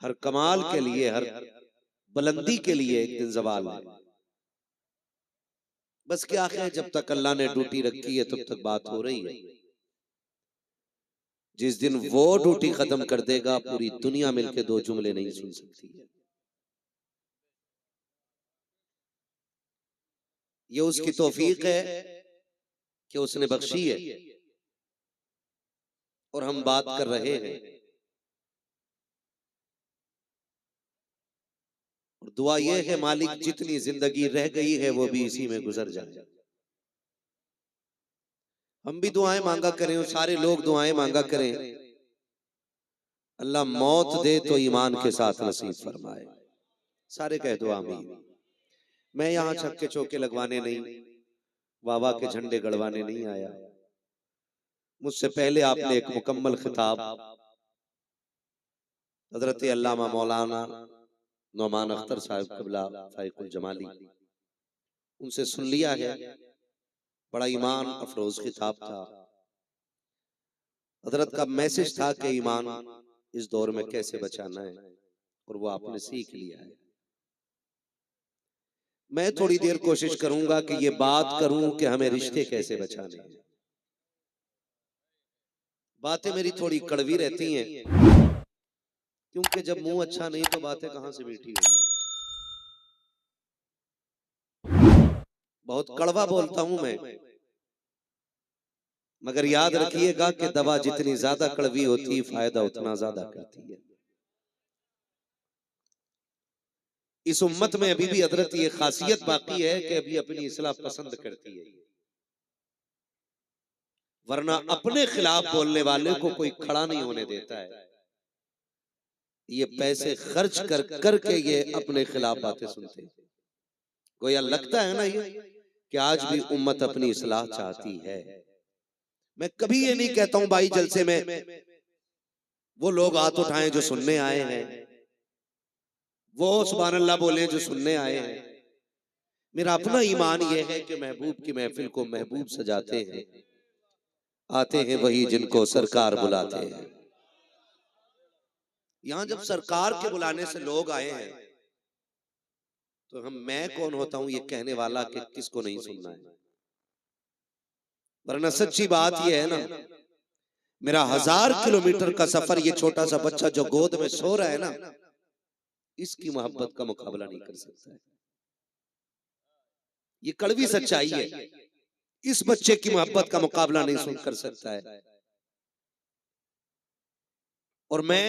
हर कमाल के लिए, हर बुलंदी के लिए एक दिन ज़वाल है। बस क्या है, जब तक अल्लाह ने ड्यूटी रखी है तब तक बात हो रही है। जिस दिन वो ड्यूटी खत्म कर देगा, पूरी दुनिया मिलके दो जुमले नहीं सुन सकती है। ये उसकी तौफीक है कि उसने बख्शी है और हम बात कर रहे हैं। और दुआ ये है मालिक, जितनी जिंदगी रह गई है वो भी इसी में गुजर जाए। हम भी दुआएं मांगा करें और सारे लोग दुआएं मांगा करें, अल्लाह मौत दे तो ईमान के साथ नसीब फरमाए। सारे कह दो आमीन। मैं यहाँ छक्के चौके लगवाने नहीं, वावा के झंडे गड़वाने नहीं आया। मुझसे पहले आपने एक मुकम्मल खिताब हजरत अल्लामा मौलाना नौमान अख्तर साहब क़िबला फाइकुल जमाली उनसे सुन लिया है। बड़ा ईमान अफरोज खिताब था। हजरत का मैसेज था कि ईमान इस दौर में कैसे बचाना है, और वो आपने सीख लिया है। मैं थोड़ी देर कोशिश करूंगा कि ये बात करूं कि हमें रिश्ते कैसे बचाने हैं। बातें मेरी थोड़ी कड़वी रहती हैं, क्योंकि जब मुंह अच्छा नहीं तो बातें कहां से मीठी होंगी। बहुत कड़वा बोलता हूं मैं, मगर याद रखिएगा कि दवा जितनी ज्यादा कड़वी होती है, फायदा उतना ज्यादा करती है। इस उम्मत में अभी भी हजरत ये खासियत बाकी है कि अभी अपनी इस्लाह पसंद करती है, वरना अपने खिलाफ बोलने वाले को कोई खड़ा नहीं होने देता है। ये पैसे खर्च कर करके ये अपने खिलाफ बातें सुनते हैं। गोया लगता है ना ये कि आज भी उम्मत अपनी इस्लाह चाहती है। मैं कभी ये नहीं कहता हूं भाई जलसे में वो लोग हाथ उठाएं जो सुनने आए हैं, वो सुभान अल्लाह बोले जो सुनने आए हैं। मेरा अपना ईमान ये है कि महबूब की महफिल को महबूब सजाते हैं, आते हैं वही जिनको सरकार बुलाते हैं। यहां जब सरकार के बुलाने से लोग आए हैं तो मैं कौन होता हूं ये कहने वाला कि किसको नहीं सुनना है। वरना सच्ची बात ये है ना, मेरा 1000 किलोमीटर का सफर, ये छोटा सा बच्चा जो गोद में सो रहा है ना, इसकी मोहब्बत का मुकाबला नहीं कर सकता है। ये कड़वी सच्चाई है। इस बच्चे की मोहब्बत का मुकाबला नहीं सुन कर सकता है। और मैं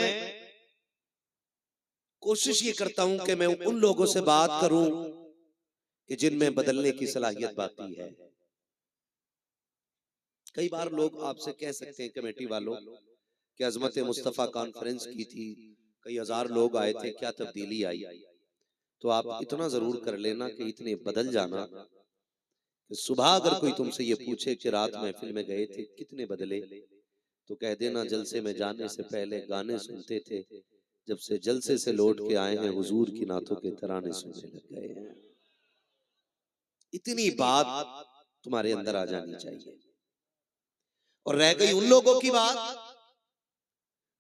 कोशिश ये करता हूं कि मैं उन लोगों से बात करूं कि जिनमें बदलने की सलाहियत बाकी है। कई बार लोग आपसे कह सकते हैं कमेटी वालों कि अजमत मुस्तफा कॉन्फ्रेंस की थी, कई हजार लोग आए थे, क्या तब्दीली आई? तो आप इतना जरूर कर लेना कि इतने बदल जाना कि सुबह अगर कोई तुमसे ये पूछे कि रात महफिल में गए थे कितने बदले, तो कह देना जलसे में जाने से पहले गाने सुनते थे, जब से जलसे से लौट के आए हैं हुजूर की नातों के तराने सुनने लग गए हैं। इतनी बात तुम्हारे अंदर आ जानी चाहिए। और रह गई उन लोगों की बात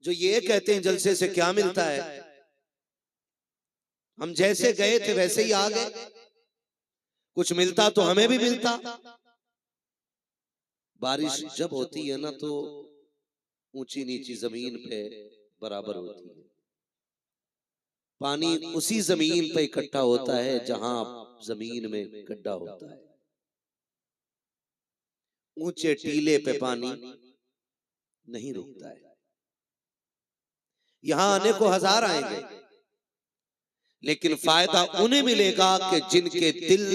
जो ये कहते हैं जलसे से क्या मिलता है, हम जैसे गए थे वैसे ही आ गए, कुछ मिलता तो हमें भी मिलता। बारिश जब होती है ना तो ऊंची नीची जमीन पे बराबर होती है। पानी उसी जमीन पे इकट्ठा होता है जहां जमीन में गड्ढा होता है। ऊंचे टीले पे पानी नहीं रुकता है। यहां आने को 1000 आएंगे, लेकिन फायदा उन्हें मिलेगा कि जिनके दिल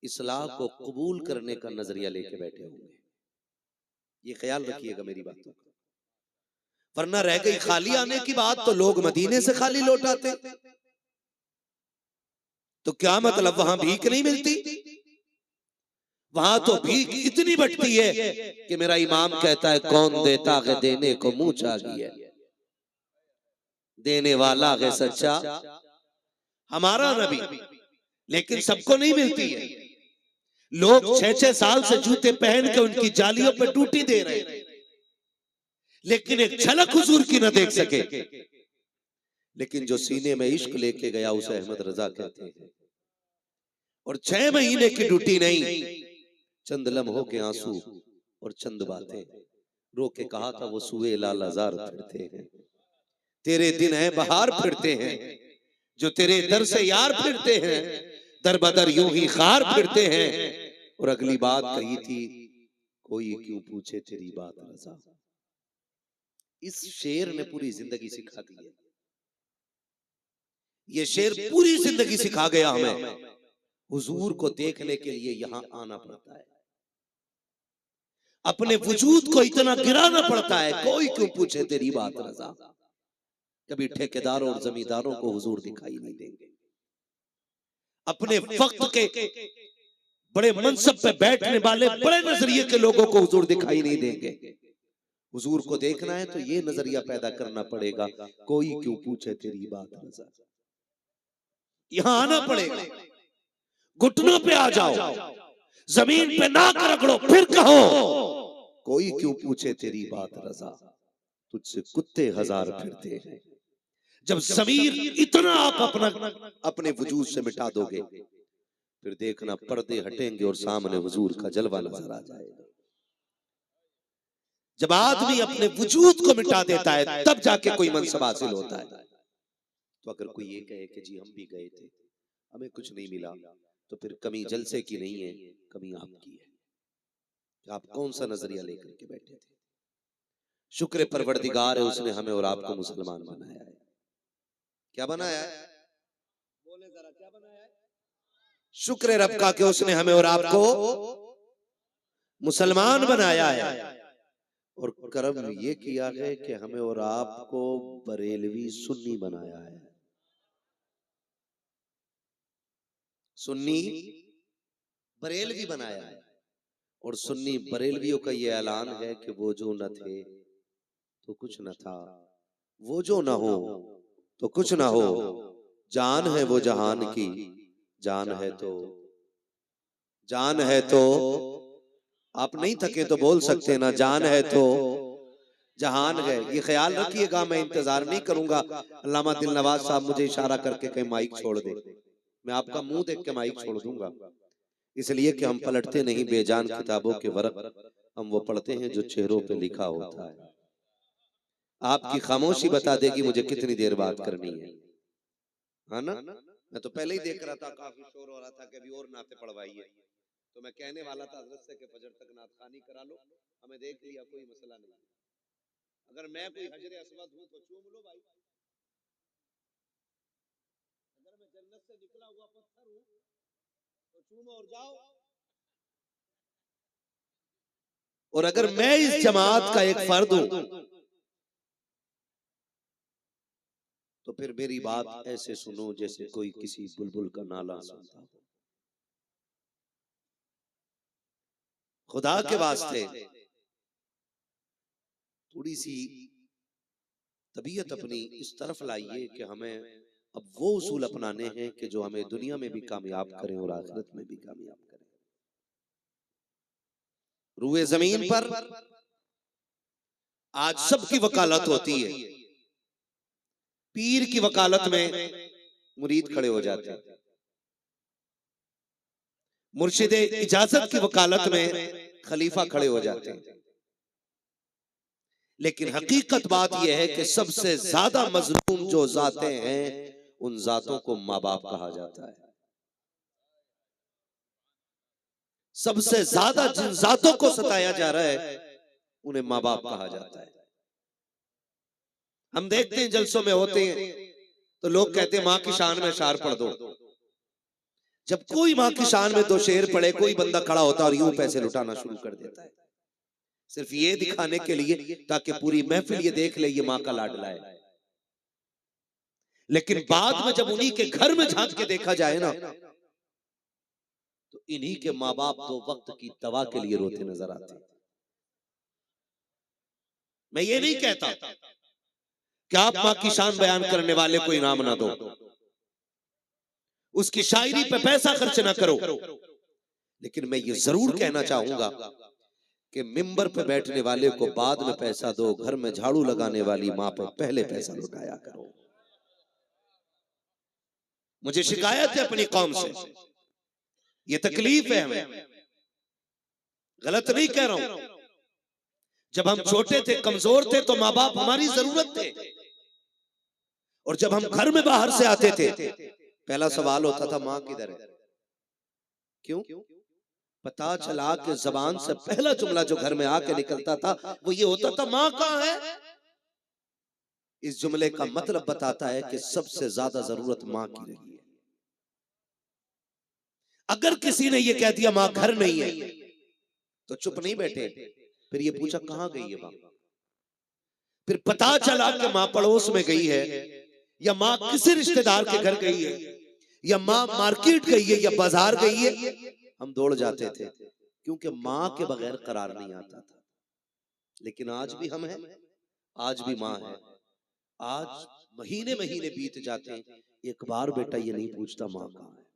इस्लाह को कबूल करने का नजरिया लेके बैठे होंगे। ये ख्याल रखिएगा मेरी बातों का। वरना रह गई खाली आने की बात तो लोग मदीने से खाली लौट आते, तो क्या मतलब वहां भीख नहीं मिलती? वहां तो भीख इतनी बटती है कि मेरा इमाम कहता है कौन देता है देने को मुंह चाहिए, देने वाला है सच्चा हमारा नबी। लेकिन सबको नहीं मिलती है। लोग 6-6 साल से जूते पहन के उनकी जालियों पे टूटी दे रहे हैं, लेकिन एक झलक हुजूर की न देख सके। लेकिन जो सीने में इश्क लेके गया उसे अहमद रजा कहते हैं। और 6 महीने की ड्यूटी नहीं, चंद लम्हों के आंसू और चंद बातें रो के कहा था वो सुए लालाजार फिरते हैं, तेरे दिन है बहार फिरते हैं, जो तेरे दर से यार फिरते हैं, दर बदर यूं ही खार फिरते हैं। और अगली बात कही थी, कोई क्यों पूछे तेरी बात रजा। इस शेर ने पूरी जिंदगी सिखा दी है। ये शेर पूरी जिंदगी सिखा गया हमें, हुजूर को देखने के लिए यहां आना पड़ता है, अपने वजूद को इतना गिराना पड़ता है, कोई क्यों पूछे तेरी बात रजा। कभी ठेकेदारों और जमींदारों को हुजूर दिखाई नहीं देंगे, अपने वक्त के बड़े मनसब पे बैठने वाले बड़े नजरिए के लोगों को हुजूर दिखाई नहीं देंगे। हुजूर को देखना है तो ये नजरिया पैदा करना पड़ेगा, कोई क्यों पूछे तेरी बात रजा। यहां आना पड़ेगा, घुटनों पे आ जाओ, जमीन पे नाक रगड़ो, फिर कहो कोई क्यों पूछे तेरी बात रजा, तुझसे कुत्ते हजार फिरते हैं। जब ज़मीर इतना आप अपने वजूद से मिटा दोगे, फिर देखना पर्दे हटेंगे और सामने हुजूर का जलवा नजर आ जाएगा। जब आदमी अपने वजूद को मिटा देता है तब जाके कोई मनसब हासिल होता है। तो अगर कोई ये कहे कि जी हम भी गए थे, हमें कुछ नहीं मिला, तो फिर कमी जलसे की नहीं है, कमी आपकी है कि आप कौन सा नजरिया लेकर के बैठे थे। शुक्र परवरदिगार है, उसने हमें और आपको मुसलमान बनाया है। क्या बनाया है? बोले जरा, क्या बनाया है? शुक्र रब का कि उसने हमें और आपको मुसलमान बनाया है। और करम ये किया है कि हमें और आपको बरेलवी सुन्नी बनाया है। सुन्नी बरेलवी बनाया है। और सुन्नी बरेलवियों का ये ऐलान है कि वो जो न थे तो कुछ न था, वो जो न हो तो कुछ ना हो, जान है वो जहान की, जान है तो आप नहीं थके तो बोल सकते ना, जान है तो जहान है। ये ख्याल रखिएगा, मैं इंतजार नहीं करूंगा अल्लामा दिल नवाज साहब मुझे इशारा करके कहीं माइक छोड़ दे, मैं आपका मुंह देख के माइक छोड़ दूंगा। इसलिए कि हम पलटते नहीं बेजान किताबों के वर्क, हम वो पढ़ते हैं जो चेहरों पे लिखा होता है। आपकी खामोशी बता देगी मुझे कितनी देर बात करनी है ना। मैं तो पहले ही देख रहा था, काफी शोर हो रहा था कि अभी और नाते पढ़वाइए, तो मैं कहने वाला था हजरत से कि फजर तक नात खानी करा लो, हमें देख लिया, कोई मसला नहीं। अगर मैं कोई हजर अस्वद हूं तो चूम लो भाई, अगर मैं जन्नत से निकला हुआ पत्थर हूं तो चूमो और जाओ। और अगर मैं इस जमात का एक फर्द हूं तो फिर मेरी बात ऐसे सुनो जैसे कोई किसी बुलबुल का नाला सुनता हो। खुदा के वास्ते थोड़ी सी तबीयत अपनी इस तरफ लाइए कि हमें अब वो उसूल अपनाने हैं कि जो हमें दुनिया में भी कामयाब करें और आखिरत में भी कामयाब करें। रूए जमीन पर आज सबकी वकालत होती है, पीर की वकालत में मुरीद खड़े हो जाते हैं, मुर्शिदे इजाजत की वकालत में खलीफा खड़े हो जाते हैं। लेकिन हकीकत बात यह है कि सबसे ज्यादा मजलूम जो जातें हैं उन जातों को माँ बाप कहा जाता है। सबसे ज्यादा जिन जातों को सताया जा रहा है उन्हें माँ बाप कहा जाता है। हम देखते हैं जलसों में होते हैं तो लोग कहते हैं माँ की शान में शार पढ़ दो। जब कोई माँ की शान में 2 शेर पढ़े, कोई बंदा खड़ा होता और यूं पैसे लुटाना शुरू कर देता है, सिर्फ ये दिखाने के लिए ताकि पूरी महफिल ये देख ले ये माँ का लाडला है। लेकिन बाद में जब उन्हीं के घर में झांक के देखा जाए ना तो इन्हीं के माँ बाप 2 वक्त की दवा के लिए रोते नजर आते हैं। मैं ये नहीं कहता कि आप माँ की शान बयान करने वाले को इनाम ना दो, उसकी शायरी पे पैसा खर्च ना करो, लेकिन मैं ये जरूर कहना चाहूंगा कि मिंबर पे बैठने वाले को बाद में पैसा दो, घर में झाड़ू लगाने वाली माँ पे पहले पैसा लुटाया करो। मुझे शिकायत है अपनी कौम से, ये तकलीफ है हमें, गलत नहीं कह रहा हूं। जब हम छोटे थे, कमजोर थे, तो माँ बाप हमारी जरूरत थे, और जब हम घर में बाहर से आते थे, पहला सवाल होता था माँ किधर है। क्यों? पता चला कि जबान से पहला जुमला जो घर में आके निकलता था वो ये होता था, माँ कहाँ है। इस जुमले का मतलब बताता है कि सबसे ज्यादा जरूरत माँ की रही है। अगर किसी ने ये कह दिया माँ घर नहीं है, तो चुप नहीं बैठे, फिर ये पूछा कहाँ गई है माँ। फिर पता चला कि माँ पड़ोस में गई है, या माँ किसी रिश्तेदार के घर गई है, या माँ मार्केट गई है, या बाजार गई है, हम दौड़ जाते थे, क्योंकि माँ के बगैर करार नहीं आता था। लेकिन आज भी हम हैं, आज भी माँ है। आज महीने महीने बीत जाते हैं, एक बार बेटा ये नहीं पूछता माँ कहाँ है।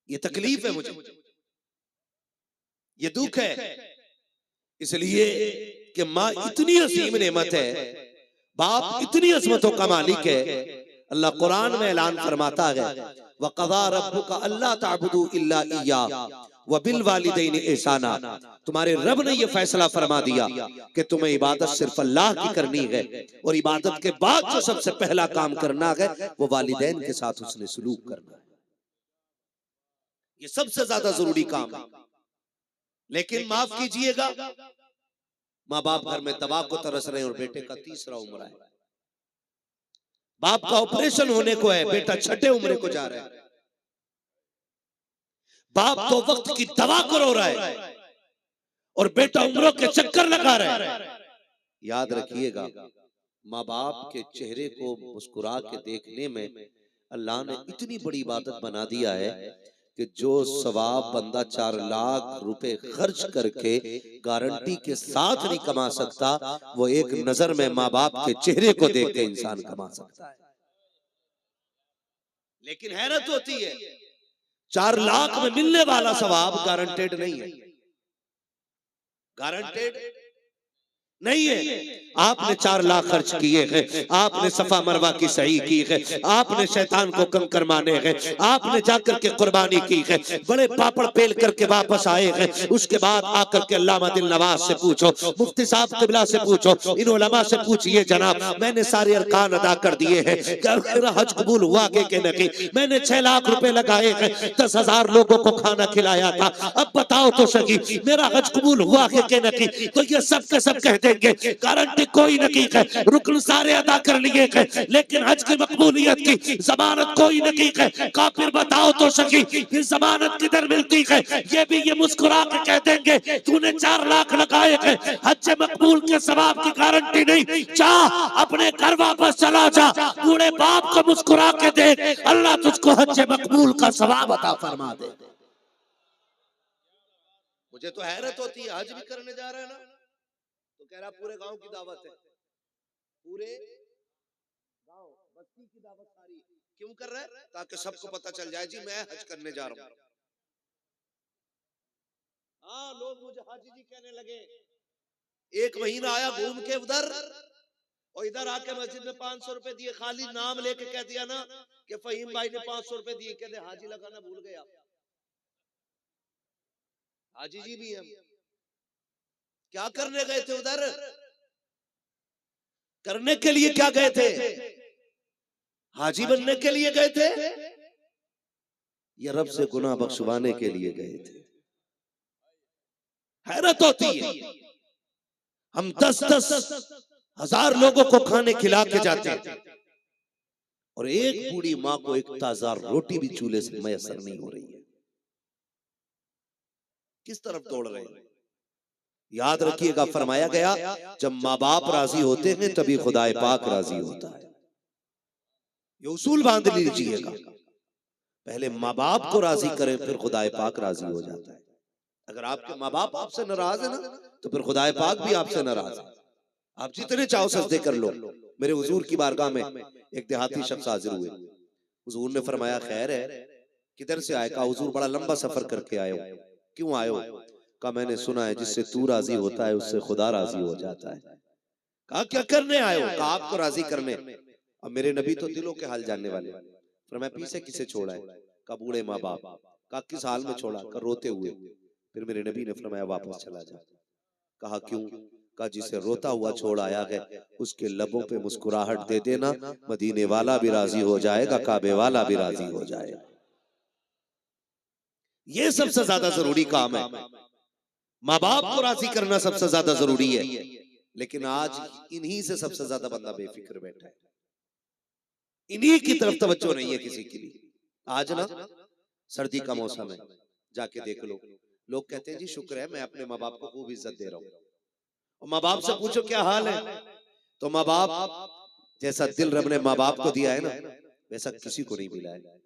ये तकलीफ है मुझे, ये दुख है, इसलिए कि माँ इतनी अजीम नेमत है, बाप इतनी अजमतों का मालिक है। अल्लाह कुरान में ऐलान फरमाता है, वक़ज़ा रब्बुका अल्ला ताबुदू इल्ला इय्याह व बिल वालिदैनि ihसाना। तुम्हारे रब ने यह फैसला फरमा दिया कि तुम्हें इबादत सिर्फ अल्लाह की करनी है, और इबादत के बाद जो सबसे पहला काम करना है वो वालिदैन के साथ उसने सलूक करना है। ये सबसे ज्यादा जरूरी काम है। लेकिन माफ कीजिएगा, माँ बाप घर में दवा को तरस रहे हैं और बेटे का तीसरा उम्र है, बाप का ऑपरेशन होने को है, बेटा छठे उम्र को जा रहा है, बाप तो वक्त की दवा को रो रहा है और बेटा उम्रों के चक्कर लगा रहा है। याद रखिएगा, माँ बाप के चेहरे को मुस्कुरा के देखने में अल्लाह ने इतनी बड़ी इबादत बना दिया है कि जो सवाब बंदा 4 लाख रुपए खर्च करके गारंटी के साथ नहीं कमा सकता, वो एक नजर में माँ बाप के चेहरे को देख के इंसान कमा सकता है। लेकिन हैरत होती है, 4 लाख में मिलने वाला सवाब गारंटेड नहीं है, गारंटेड नहीं है। आपने 4 लाख खर्च किए हैं, आपने सफा मरवा की सही की है, आपने शैतान को कंकर माने हैं, आपने जाकर के कुर्बानी की है, बड़े पापड़ पेल करके वापस आए हैं। उसके बाद आकर के अल्लामा दिल नवाज से पूछो, मुफ्ती साहब किबला से पूछो, इन उलमा से पूछिए, जनाब मैंने सारे अरकान अदा कर दिए हैं, क्या मेरा हज कबूल हुआ कि नहीं? मैंने 6 लाख रुपए लगाए हैं, 10,000 लोगों को खाना खिलाया था, अब बताओ तो सही मेरा हज कबूल हुआ कि नहीं? तो ये सब के सब कह देंगे गारंटी कोई नहीं है, रुकन सारे अदा कर लिए हैं, लेकिन हज की मकबूलियत की जमानत कोई नहीं है। काफिर बताओ तो सही ये जमानत किधर मिलती है? ये मुस्कुरा के कह देंगे तूने 4 लाख लगाए हैं, हज मकबूल के सवाब की गारंटी नहीं, चाह अपने घर वापस चला जा, बूढ़े बाप को मुस्कुरा के देख, अल्लाह तुझको हज मकबूल का सवाब अता फरमा दे। मुझे तो हैरत होती है, हज भी करने जा रहे हैं ना, तो कह रहा पूरे गांव की दावत है, पूरे गांव बस्ती की दावत सारी। क्यों कर रहा है? ताकि सबको पता चल जाए जी मैं हज करने जा रहा हूं। हाँ, लोग मुझे हाजी जी कहने लगे। 1 महीना आया घूम के उधर, और इधर आके मस्जिद में 500 रुपए दिए, खाली नाम लेके कह दिया ना कि फहीम भाई ने 500 रुपए दिए, कहते हाजी लगाना भूल गया। हाजी जी भी हम क्या करने गए थे उधर? करने के लिए क्या गए थे? हाजी बनने के लिए गए थे या रब से गुनाह बख्शवाने के लिए गए थे? हैरत होती है, हम 10-10 हजार लोगों को खाने खिला के जाते हैं और एक बूढ़ी माँ को एक ताजा रोटी भी चूल्हे से मैसर नहीं हो रही है। किस तरफ दौड़ रहे हैं? याद रखिएगा, फरमाया गया जब माँ बाप राजी होते हैं तभी खुदाए पाक राजी होता है। ये उसूल बांध लीजिएगा, पहले माँ बाप को राजी करें फिर खुदाए पाक राजी हो जाता है। अगर आपके माँ बाप आपसे नाराज है ना, तो फिर खुदाए पाक भी आपसे नाराज है। आप जितने चाहो सजदे कर लो। मेरे हुजूर की बारगाह में एक देहाती शख्स हाजिर हुए। हुजूर ने फरमाया खैर है, किधर से आए? कहा हुजूर बड़ा लंबा सफर करके आए हो। क्यों आए हो? कहा मैंने सुना है जिससे तू राजी होता है उससे खुदा राजी हो जाता है। कहा क्या करने आए हो? कहा आपको राजी करने। अब मेरे नबी तो दिलों के हाल जानने वाले, फरमाया पीछे किसे छोड़ा है? कहा बूढ़े माँ बाप। कहा किस हाल में छोड़ा? कहा रोते हुए। फिर मेरे नबी ने फरमाया वापस चला जा। कहा क्यों? कहा जिसे रोता हुआ छोड़ आया है उसके लबों पे मुस्कुराहट दे देना, मदीने वाला भी राजी हो जाएगा, काबे वाला भी राजी हो जाएगा। ये सबसे ज्यादा जरूरी काम है। माँ बाप को राजी करना सबसे ज्यादा जरूरी है, लेकिन आज इन्हीं से सबसे ज्यादा बंदा बेफिक्र बैठा है, इन्हीं की तरफ तवज्जो नहीं है किसी की भी। आज ना सर्दी का मौसम है, जाके देख लो, लोग कहते हैं जी शुक्र है मैं अपने माँ बाप को खूब इज्जत दे रहा हूँ। और माँ बाप से पूछो क्या हाल है, तो माँ बाप जैसा दिल रब ने माँ बाप को दिया है ना, वैसा किसी को नहीं मिला है।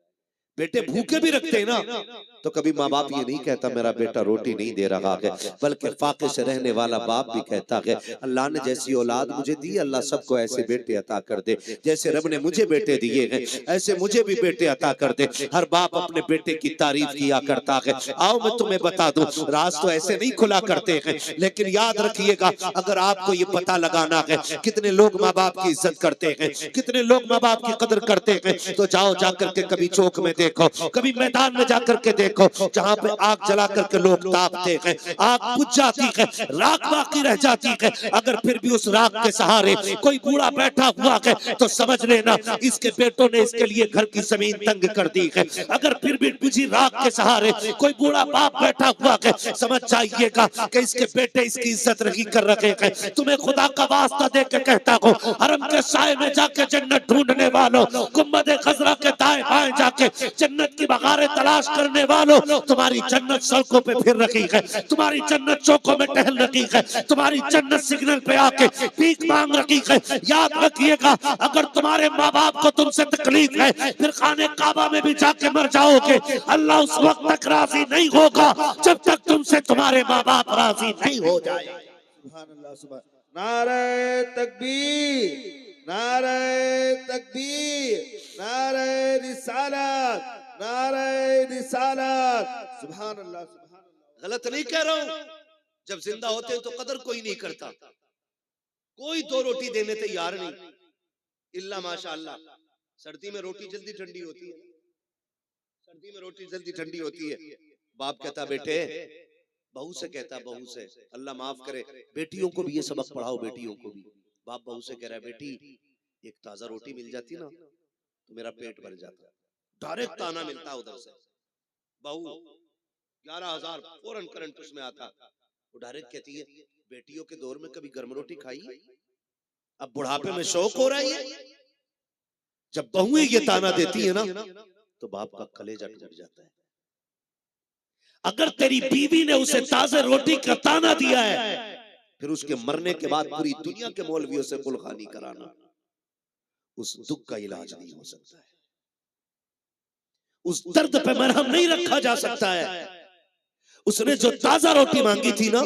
बेटे भूखे भी रखते हैं ना, तो कभी माँ बाप ये नहीं कहता मेरा बेटा रोटी नहीं दे रहा है, बल्कि फाके से रहने वाला बाप भी कहता है अल्लाह ने जैसी औलाद मुझे दी, अल्लाह सबको ऐसे बेटे अता कर दे, जैसे रब ने मुझे बेटे दिए हैं ऐसे मुझे भी बेटे अता कर दे। हर बाप अपने बेटे की तारीफ किया करता है। आओ मैं तुम्हें बता दूं, राज तो ऐसे नहीं खुला करते हैं, लेकिन याद रखिएगा अगर आपको ये पता लगाना है कितने लोग माँ बाप की इज्जत करते हैं, कितने लोग माँ बाप की कदर करते हैं, तो जाओ जाकर के कभी चौक में देखो, कभी मैदान में जाकर के देखो, जहां पे आग जला करके लोग तापते हैं, आग बुझ जाती है, राख बाकी रह जाती है, अगर फिर भी उस राख के सहारे कोई बूढ़ा बैठा हुआ है तो समझ लेना इसके बेटों ने इसके लिए घर की जमीन तंग कर दी है। अगर फिर भी बुझी राख के सहारे कोई बूढ़ा बाप बैठा हुआ है, समझ जाइएगा कि इसके बेटे इसकी इज्जत नहीं कर रखे हैं। तुम्हें खुदा का वास्ता दे के कहता हूँ, हरम के साए में जाके जन्नत ढूंढने वालों, गुम्बद खजरा के दाएं बाएं जाके जन्नत की बगारे तलाश करने वालों, तुम्हारी जन्नत सड़कों पे फिर रखी है, तुम्हारी जन्नत चौकों में टहल रखी है, तुम्हारी जन्नत सिग्नल पे आके भीख मांग रखी है। याद रखिएगा अगर तुम्हारे माँ बाप को तुमसे तकलीफ है, फिर खाने काबा में भी जाके मर जाओगे, अल्लाह उस वक्त तक राजी नहीं होगा जब तक तुमसे तुम्हारे माँ बाप राजी नहीं हो जाए। सुभान अल्लाह, सुभान। नारे तकबीर, नारे तकबीर, नारे रिसालत, नारे रिसालत। सुभान अल्लाह, सुभान अल्लाह। गलत नहीं कह रहा हूं, जब जिंदा होते हैं तो कदर कोई नहीं करता, कोई दो रोटी देने तैयार नहीं, इल्ला माशाअल्लाह। सर्दी में रोटी जल्दी ठंडी होती है, सर्दी में रोटी जल्दी ठंडी होती है। बाप कहता बेटे, बहू से कहता बहू से, अल्लाह माफ करे बेटियों को भी ये सबक पढ़ाओ, बेटियों को भी। बाप बहू से कह रहा है बेटी एक ताजा रोटी मिल जाती ना तो मेरा पेट भर जाता। डायरेक्ट ताना मिलता उधर से, बहू 11,000 फौरन करंट उसमें आता। वो डायरेक्ट कहती है बेटियों के दौर में कभी गर्म रोटी खाई, अब बुढ़ापे में शौक हो रहा है। जब बहुएं ये ताना देती है ना तो बाप का कलेजा टूट जाता है। अगर तेरी बीवी ने उसे ताजे रोटी का ताना दिया है, फिर उसके मरने के बाद पूरी दुनिया के मौलवियों से कुलखानी कराना, उस दुख का इलाज नहीं हो सकता है, उस दर्द पे मरहम नहीं रखा जा सकता है। उसने जो ताजा रोटी मांगी थी ना,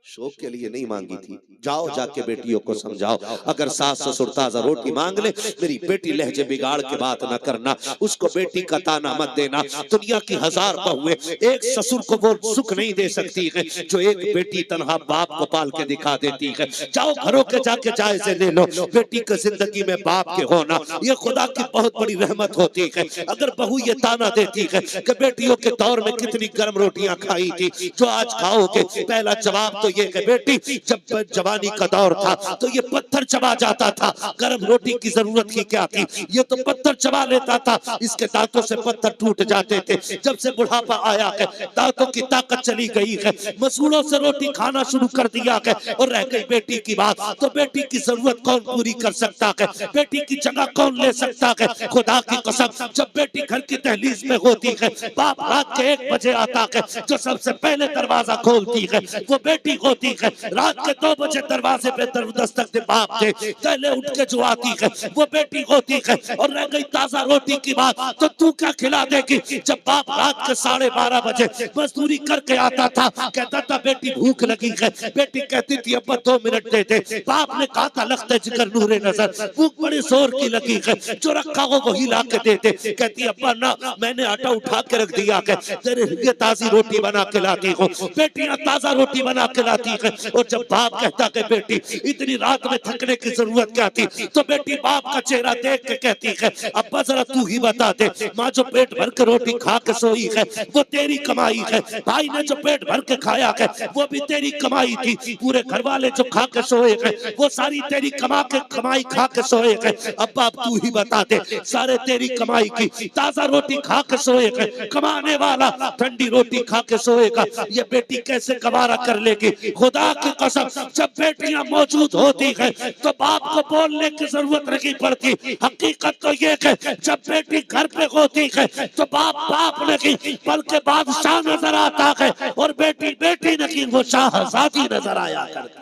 शौक के लिए नहीं मांगी थी। जाओ जाके बेटियों को समझाओ, अगर सास ससुर ताजा रोटी मांग ले, मेरी बेटी लहजे बिगाड़ के बात ना करना, उसको बेटी का ताना मत देना। दुनिया की 1000 बहुएं एक ससुर को वो सुख नहीं दे सकती है जो एक बेटी तन्हा बाप को पाल के दिखा देती है। जाओ घरों के जाके जायजे ले लो, बेटी की जिंदगी में बाप के होना ये खुदा की बहुत बड़ी रहमत होती है। अगर बहू ये ताना देती है कि बेटियों के दौर में कितनी गर्म रोटियां खाई थी जो आज खाओगे, पहला जवाब तो ये कि बेटी जब जवानी का दौर था तो ये पत्थर चबा जाता था, गर्म रोटी की जरूरत ही क्या थी, ये तो पत्थर चबा लेता था, इसके दांतों से पत्थर टूट जाते थे। जब से बुढ़ापा आया है दांतों की ताकत चली गई है, मसूड़ों से रोटी खाना शुरू कर दिया है और रह गई बेटी की बात, तो बेटी की जरूरत कौन पूरी कर सकता है, बेटी की जगह कौन ले सकता है। खुदा की कसम जब बेटी घर की दहलीज में होती है, बाप रात के 1 बजे आता है, जो सबसे पहले दरवाजा खोलती है वो बेटी होती है। रात के 2 बजे दरवाजे पे दस्तक दे बाप के, पहले उठ के जो आती है वो बेटी होती है। और रह गई ताजा रोटी की बात, तो तू क्या खिला देगी। जब बाप रात के 12:30 बजे मजदूरी करके आता था, कहता था बेटी भूख लगी है, बेटी कहती थी अब्बा 2 मिनट दे दे। बाप ने कहा था लख्ते जिगर नूरे नजर, भूख बड़े जोर की लगी है, जो रखा हो वही ला के दे दे। कहती अब्बा ना, मैंने आटा उठा के रख दिया है, तेरे लिए ताजी रोटी बना के लाती हूँ। बेटियां ताजा रोटी बना के जलाती है। और जब बाप कहता कि बेटी इतनी रात में थकने की जरूरत क्या थी, तो बेटी बाप का चेहरा देख के कहती है अब्बा जरा तू ही बता दे, माँ जो पेट भर के रोटी खा के सोई है वो तेरी कमाई है, भाई ने जो पेट भर के खाया है वो भी तेरी कमाई थी, पूरे घर वाले जो खा के सोए हैं वो सारी तेरी कमाई खा के सोए हैं। अब्बा अब तू ही बता दे, सारे तेरी कमाई की ताजा रोटी खा के सोए हैं, कमाने वाला ठंडी रोटी खा के सोएगा, ये बेटी कैसे गवारा कर लेगी। खुदा की कसम जब बेटियां मौजूद होती है तो बाप को बोलने की जरूरत नहीं पड़ती। हकीकत तो ये है जब बेटी घर पे होती है तो बाप नहीं बल्कि बादशाह नजर आता है, और बेटी बेटी नहीं वो शाहजादी नजर आया करती।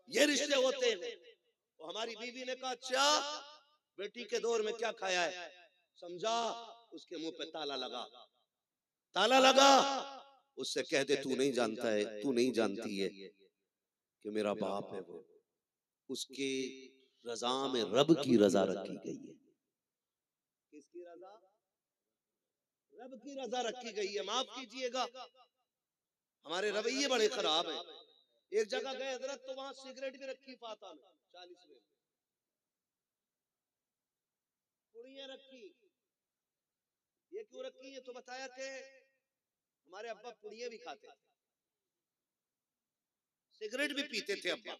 ये रिश्ते होते हैं। तो हमारी बीवी ने कहा अच्छा बेटी के दौर में क्या खाया है, समझा, उसके मुंह पे ताला लगा। उससे कह दे तू नहीं जानता है, तू नहीं जानती है कि मेरा बाप है वो, उसके रजा में रब की रजा रखी गई है। किसकी रजा? रब की रजा रखी गई है। माफ कीजिएगा हमारे रवैये बड़े खराब हैं। एक जगह गए हजरत तो वहां सिगरेट भी रखी फाता में 40 में, पुड़ियां रखी। ये क्यों रखी है? तो बताया कि हमारे अब्बा पुड़ियां भी खाते, सिगरेट भी पीते थे अब्बा,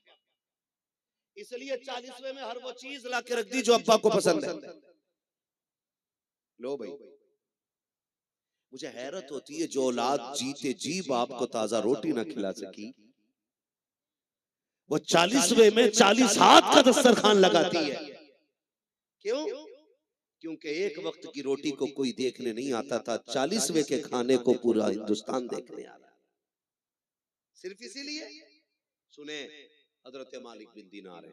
इसलिए 40वें में हर वो चीज ला के रख दी जो अब्बा को पसंद है। लो भाई, मुझे हैरत होती है जो औलाद जीते जी बाप को ताजा रोटी ना खिला सकी, वो 40वें में 40 हाथ का दस्तरखान लगाती है। क्यों? क्योंकि एक वक्त की रोटी को कोई देखने नहीं आता था, 40वें के खाने को पूरा हिंदुस्तान देखने आ रहा। सिर्फ इसीलिए सुने हजरत मालिक बिन दीनार है,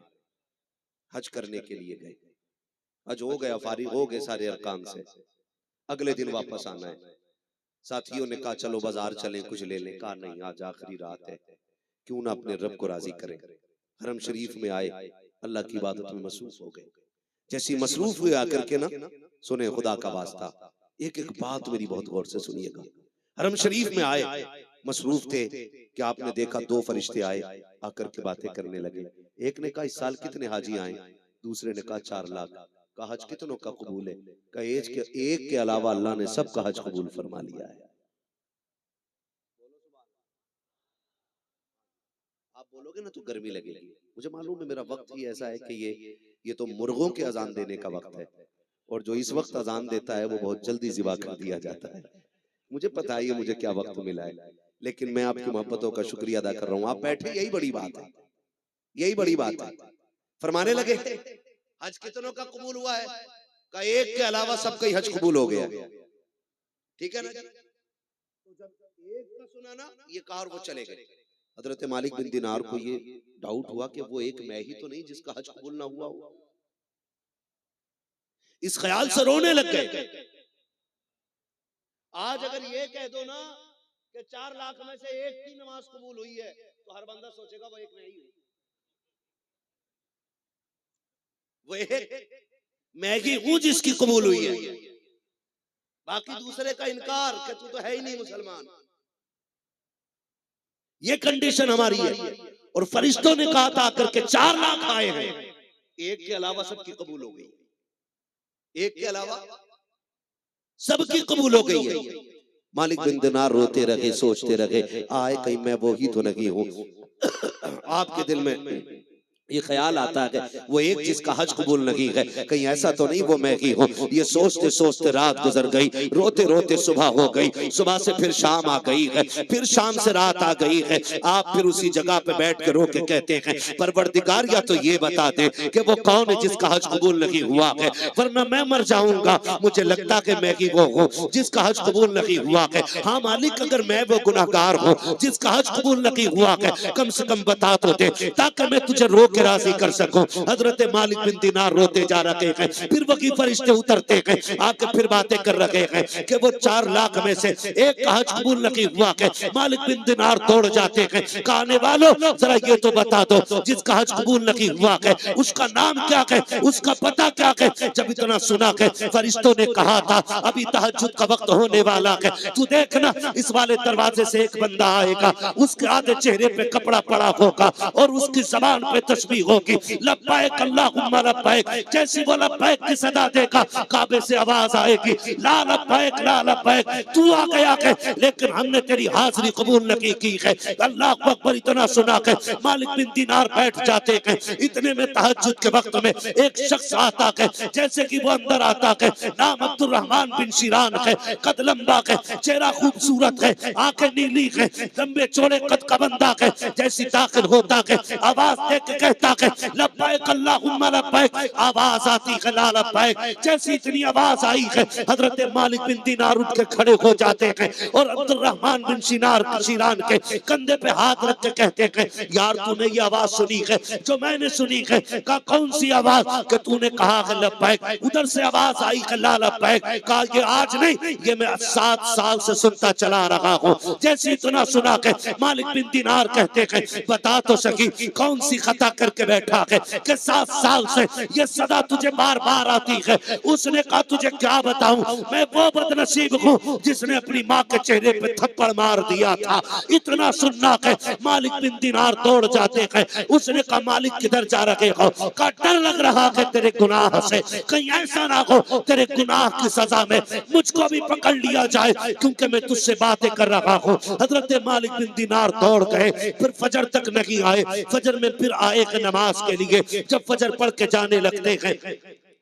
हज करने के लिए गए, हज हो गया, फारिग हो गए सारे अरकान से, अगले दिन वापस आना है। साथियों ने कहा चलो बाजार चलें कुछ ले लें। कहा नहीं, आज आखिरी रात है, क्यों ना अपने रब को राजी करें। हरम शरीफ में आए, अल्लाह की इबादत में मसरूफ हो गए। जैसी मसरूफ हुए आकर के ना, सुने खुदा का वास्ता, एक एक बात मेरी बहुत गौर से सुनिएगा। हरम शरीफ में आए, मसरूफ थे कि आपने देखा 2 फरिश्ते आए, आकर के बातें करने लगे। एक ने कहा इस साल कितने हाजी आए, दूसरे ने कहा 4 लाख। कहा हज कितनों का कबूल है? कहा एक के अलावा अल्लाह ने सबका हज कबूल फरमा लिया है। आप बोलोगे ना तो गर्मी लगेगी, मुझे मालूम है मेरा वक्त ही ऐसा है कि ये तो मुर्गों के अजान देने का वक्त है, और जो इस वक्त अजान देता है वो बहुत जल्दी जिबा कर दिया जाता है। मुझे पता है ये मुझे क्या वक्त मिला है, लेकिन मैं आपकी मोहब्बतों का शुक्रिया अदा कर रहा हूँ। आप बैठे, यही बड़ी बात है, यही बड़ी बात है। फरमाने लगे हज कितनों का कबूल हुआ है? का एक के अलावा सबका ही हज कबूल हो गया। ठीक है ना जी? तो जब एक का सुना ना ये कहा और वो चले गए। हजरत मालिक बिन दीनार को ये डाउट हुआ कि वो एक मैं ही तो नहीं जिसका हज कबूल ना हुआ हो। इस ख्याल से रोने लग गए। आज अगर ये कह दो ना कि 4 लाख में से एक की नमाज कबूल हुई है, तो हर बंदा सोचेगा वो एक मैं ही हूं, वो एक मैं ही हूं जिसकी कबूल हुई है, बाकी दूसरे का इनकार कि तू तो है ही नहीं मुसलमान। ये कंडीशन हमारी है। और फरिश्तों ने कहा था आकर के 4 लाख आए हैं, एक के अलावा सबकी कबूल हो गई, एक के अलावा सबकी कबूल हो गई है। मालिक बिन दीनार रोते रहे, सोचते रहे, आए कहीं मैं वो ही तो नहीं हूं। आपके दिल में ये ख्याल आता है वो एक जिसका हज कबूल नहीं है, कहीं ऐसा तो नहीं वो मैं ही हूँ। ये सोचते सोचते रात गुजर गई, रोते रोते सुबह हो गई, सुबह से फिर शाम आ गई है, फिर शाम से रात आ गई है। आप फिर उसी जगह पे बैठ के रो के कहते हैं परवरदिगार या तो ये बता दे कि वो कौन है जिसका हज कबूल नहीं हुआ है, वरना मैं मर जाऊंगा। मुझे लगता कि मैं ही वो हूँ जिसका हज कबूल नहीं हुआ है। हाँ मालिक, अगर मैं वो गुनाहगार हूँ जिसका हज कबूल नहीं हुआ है, कम से कम बता तो दे ताकि मैं तुझे रो के राजी कर सकूं। हजरत मालिक बिन दिनार रोते जा रहे हैं, फिर वही फरिश्ते उतरते हैं, आके फिर बातें कर रहे हैं कि वो 4 लाख में से एक का हज कबूल नहीं हुआ है। मालिक बिन दिनार दौड़ जाते हैं, कहने वालों जरा ये तो बता दो, जिसका हज कबूल नहीं हुआ है उसका नाम क्या है, उसका पता क्या है। जब इतना सुना है, फरिश्तों ने कहा था अभी तहज्जुद का वक्त होने वाला है, तू देखना इस वाले दरवाजे से एक बंदा आएगा, उसके आधे चेहरे पे कपड़ा पड़ा होगा और उसकी जबान पे तस्बीह होगी, लब्बैक अल्लाहुम्मा लब्बैक। जैसी वो लब्बैक की सदा देगा, काबे से आवाज आएगी ला लब्बैक ला लब्बैक, तू आ गया है लेकिन हमने तेरी हाजिरी कबूल नहीं की है। अल्लाह अकबर। इतना सुना के मालिक बिन दिनार बैठ जाते हैं। इतने में तहज्जुद के वक्त में एक शख्स आता है, जैसे कि वो अंदर आता है, नाम अब्दुल रहमान बिन शिरान है, कद लंबा है, चेहरा खूबसूरत है, आंखें नीली है, लंबे चौड़े कद का बंदा है। जैसी दाखिल होता है, आवाज दे के कहता है लब्बैक अल्लाहुम्मा लब्बैक, आवाज आती है ला लब्बैक। जैसी इतनी आवाज आई है, हजरत मालिक बिन दिनार उठ के खड़े हो जाते हैं और अब्दुल रहमान बिन शिरान के कंधे पे हाथ रख के कहते हैं यार तूने ये आवाज सुनी है जो मैंने सुनी है? कहा कौन सी आवाज? कि तूने कहा है लब्बैक, उधर से आवाज आई है ला लब्बैक। कहा ये आज नहीं, ये मैं 7 साल से सुनता चला रहा हूँ। जैसे इतना सुना के मालिक बिन दिनार कहते हैं बता तो सकी कौन सी खता करके बैठा है कि 7 साल से ये सदा तुझे बार बार आती है। उसने कहा तुझे क्या बताऊं, मैं वो बदनसीब हूँ जिसने अपनी माँ के चेहरे पे थप्पड़ मार दिया था। इतना सुनना है मालिक बिन दिनार दौड़ जाते हैं। उसने कहा मालिक किधर जा रहे हो? का डर लग रहा है तेरे गुनाह से, कहीं ऐसा ना हो तेरे गुनाह की सजा में मुझको भी पकड़ लिया जाए, क्योंकि मैं तुझसे बातें कर रहा हूँ। हजरत मालिक बिन दिनार दौड़ गए, फिर फजर तक नहीं आए। फजर में फिर आए नमाज के लिए। जब फजर पढ़ के जाने लगते हैं,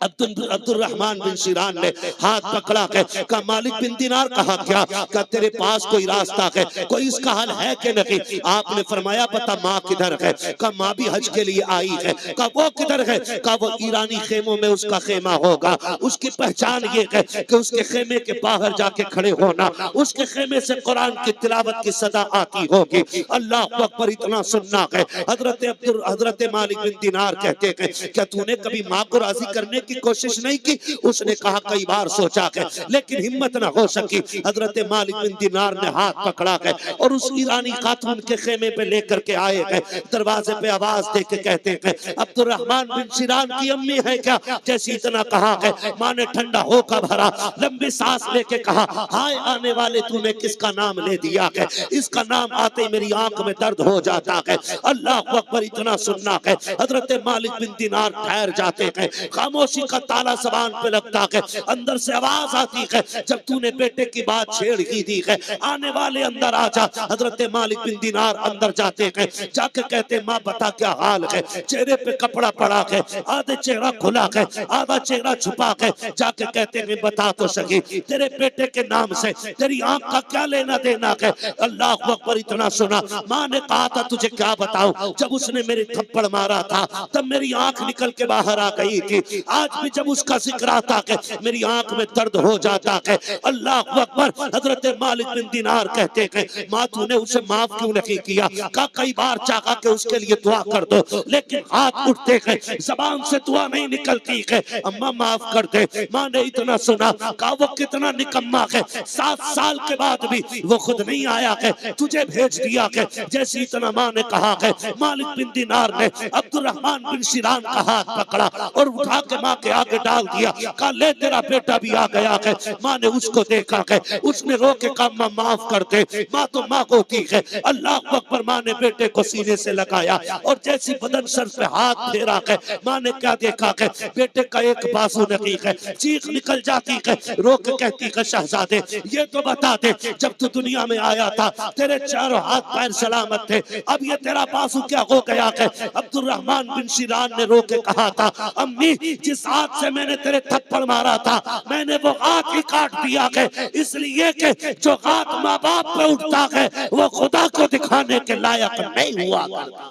अब्दुल रहमान बिन शिरान ने हाथ पकड़ा के कहा मालिक बिन दिनार कहा क्या तेरे पास कोई रास्ता है, कोई इसका हल है कि नहीं? आपने फरमाया पता माँ किधर है? कहा माँ भी हज के लिए आई है। कहा वो किधर है? कहा वो ईरानी खेमों में उसका खेमा होगा। उसकी पहचान ये है कि उसके खेमे के बाहर जाके खड़े होना, उसके खेमे से कुरान की तिलावत की सदा आती होगी। अल्लाह अकबर। इतना सुनना है। हजरत मालिक बिन दिनार कहते हैं क्या तूने कभी माँ को राजी करने की कोशिश नहीं की? उसने कहा कई बार सोचा है लेकिन हिम्मत ना हो सकी। हजरत मालिक बिन दिनार ने हाथ पकड़ा है और उस ईरानी खातून के खेमे पे लेकर के आए हैं। दरवाजे पे आवाज दे के कहते हैं अब्दुल रहमान बिन शिरान की अम्मी है क्या? जैसे इतना कहा है माँ ने ठंडा होकर भरा, लंबी सांस लेके कहा हाय आने वाले तूने किसका नाम ले दिया है? इसका नाम आते ही मेरी आंख में दर्द हो जाता है। अल्लाह अकबर। इतना सुनना है। हजरत मालिक बिन दिनार ठहर जाते हैं। खामोशी का ताला जबान पे लगता है। अंदर से आवाज आती है जब तूने बेटे की बात छेड़ ही दी है, आने वाले अंदर आ जा। हजरत मालिक बिन दिनार अंदर जाते हैं, जाके कहते माँ बता क्या हाल है? चेहरे पे कपड़ा पड़ा है, आधे चेहरा खुला है, आधा चेहरा छुपा है। जाके कहते हैं बता तो सही तेरे बेटे के नाम से तेरी आंख का क्या लेना देना है? अल्लाह अकबर। इतना सुना। माँ ने कहा था तुझे क्या बताऊं, जब उसने मेरे थप्पड़ मारा था तब मेरी आंख निकल के बाहर आ गई थी। आज भी जब उसका जिक्र आता है मेरी आंख में दर्द हो जाता है। अल्लाह अकबर। हजरत मालिक बिन दिनार कहते हैं माँ तूने उसे माफ क्यों नहीं किया? का कई बार चाहा कि उसके लिए दुआ कर दो लेकिन हाथ उठते हैं, जबान से दुआ नहीं निकलती है। अम्मा माफ कर दे। माँ ने इतना सुना। कहा वो कितना निकम्मा है, 7 साल के बाद भी वो खुद नहीं आया है, तुझे भेज दिया है। जैसे इतना माँ ने कहा है मालिक बिन दिनार ने अब्दुल रहमान बिन शिरान का हाथ पकड़ा और उठा के माँ के आगे डाल दिया। कहा ले तेरा बेटा भी आ गया है। माँ ने उसको देखा है, उसने रो के कहा माँ माफ कर दे। माँ तो माँ को होती है। अल्लाह अकबर। माँ ने बेटे को सीने से लगाया और जैसी बदन सर पे हाथ फेरा है, माँ ने क्या देखा है बेटे का एक बाजू नहीं है। चीख निकल जाती है, रो के कहती है शहजादे ये तो बता दे जब तू दुनिया में आया था तेरे चारों हाथ पैर सलामत थे, अब ये तेरा बाजू क्या हो गया है? अब्दुल रहमान बिन शिरान ने रो के कहा था अम्मी जिस हाथ से मैंने तेरे थप्पड़ मारा था मैंने वो हाथ ही काट दिया है, इसलिए कि जो हाथ माँ बाप पे उठता है वो खुदा को दिखाने के लायक नहीं हुआ करता।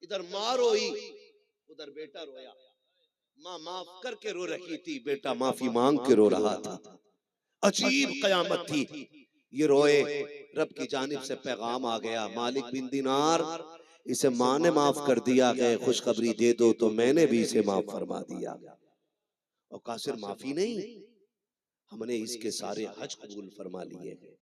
इधर माँ रोई, उधर बेटा रोया। माँ माफ करके रो रही थी, बेटा माफी मांग के रो रहा था। अजीब कयामत थी। ये रोए, रब की जानिब से पैगाम आ गया मालिक बिन दिनार इसे माँ ने माफ कर दिया है, खुशखबरी दे दो तो मैंने भी इसे माफ फरमा दिया। और कासिर माफी नहीं, हमने इसके सारे हज कबूल फरमा लिए हैं।